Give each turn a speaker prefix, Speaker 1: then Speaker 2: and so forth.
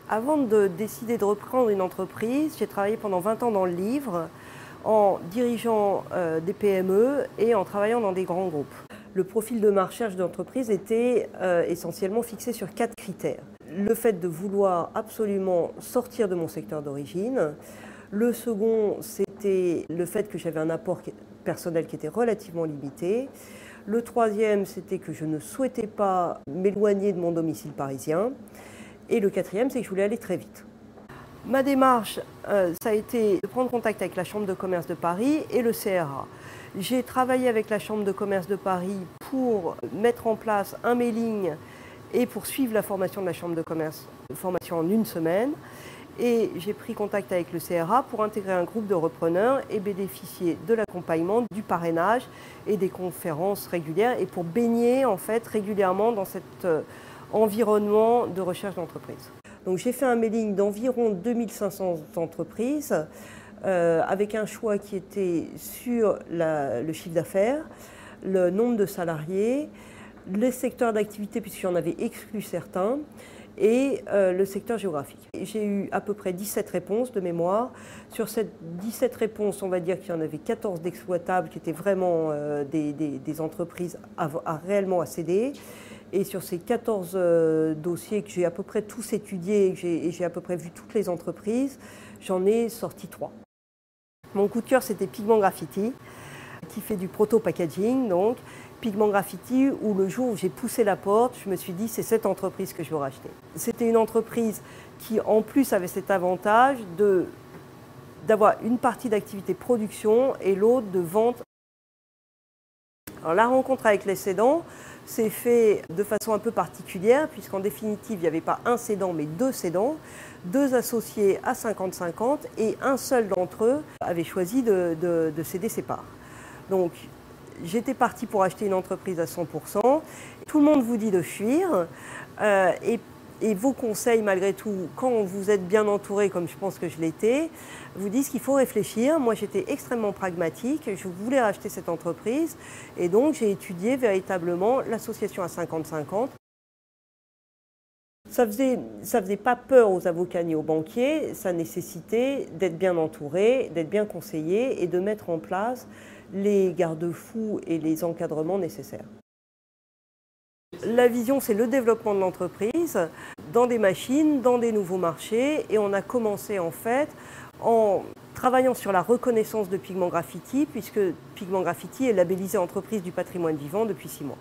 Speaker 1: Avant de décider de reprendre une entreprise, j'ai travaillé pendant 20 ans dans le livre, en dirigeant des PME et en travaillant dans des grands groupes. Le profil de ma recherche d'entreprise était essentiellement fixé sur 4 critères. Le fait de vouloir absolument sortir de mon secteur d'origine. Le second, c'était le fait que j'avais un apport personnel qui était relativement limité. Le troisième, c'était que je ne souhaitais pas m'éloigner de mon domicile parisien. Et le quatrième, c'est que je voulais aller très vite. Ma démarche, ça a été de prendre contact avec la Chambre de commerce de Paris et le CRA. J'ai travaillé avec la Chambre de commerce de Paris pour mettre en place un mailing et pour suivre la formation de la Chambre de commerce, formation en 1 semaine. Et j'ai pris contact avec le CRA pour intégrer un groupe de repreneurs et bénéficier de l'accompagnement, du parrainage et des conférences régulières et pour baigner en fait régulièrement dans cet environnement de recherche d'entreprise. Donc j'ai fait un mailing d'environ 2500 entreprises avec un choix qui était sur le chiffre d'affaires, le nombre de salariés, les secteurs d'activité puisque j'en avais exclu certains et le secteur géographique. J'ai eu à peu près 17 réponses de mémoire. Sur ces 17 réponses, on va dire qu'il y en avait 14 d'exploitables qui étaient vraiment des entreprises réellement à céder. Et sur ces 14 dossiers que j'ai à peu près tous étudiés et j'ai à peu près vu toutes les entreprises, j'en ai sorti 3. Mon coup de cœur, c'était Pigment Graffiti, qui fait du proto-packaging, donc Pigment Graffiti, où le jour où j'ai poussé la porte, je me suis dit c'est cette entreprise que je veux racheter. C'était une entreprise qui en plus avait cet avantage d'avoir une partie d'activité production et l'autre de vente. Alors, la rencontre avec les cédants s'est faite de façon un peu particulière puisqu'en définitive il n'y avait pas un cédant mais 2 cédants, 2 associés à 50-50 et un seul d'entre eux avait choisi de céder ses parts. Donc j'étais partie pour acheter une entreprise à 100%. Tout le monde vous dit de fuir et vos conseils malgré tout, quand vous êtes bien entouré comme je pense que je l'étais, vous disent qu'il faut réfléchir. Moi j'étais extrêmement pragmatique, je voulais racheter cette entreprise et donc j'ai étudié véritablement l'association à 50-50. Ça faisait pas peur aux avocats ni aux banquiers, ça nécessitait d'être bien entouré, d'être bien conseillé et de mettre en place les garde-fous et les encadrements nécessaires. La vision, c'est le développement de l'entreprise dans des machines, dans des nouveaux marchés et on a commencé en fait en travaillant sur la reconnaissance de Pigment Graffiti puisque Pigment Graffiti est labellisé entreprise du patrimoine vivant depuis 6 mois.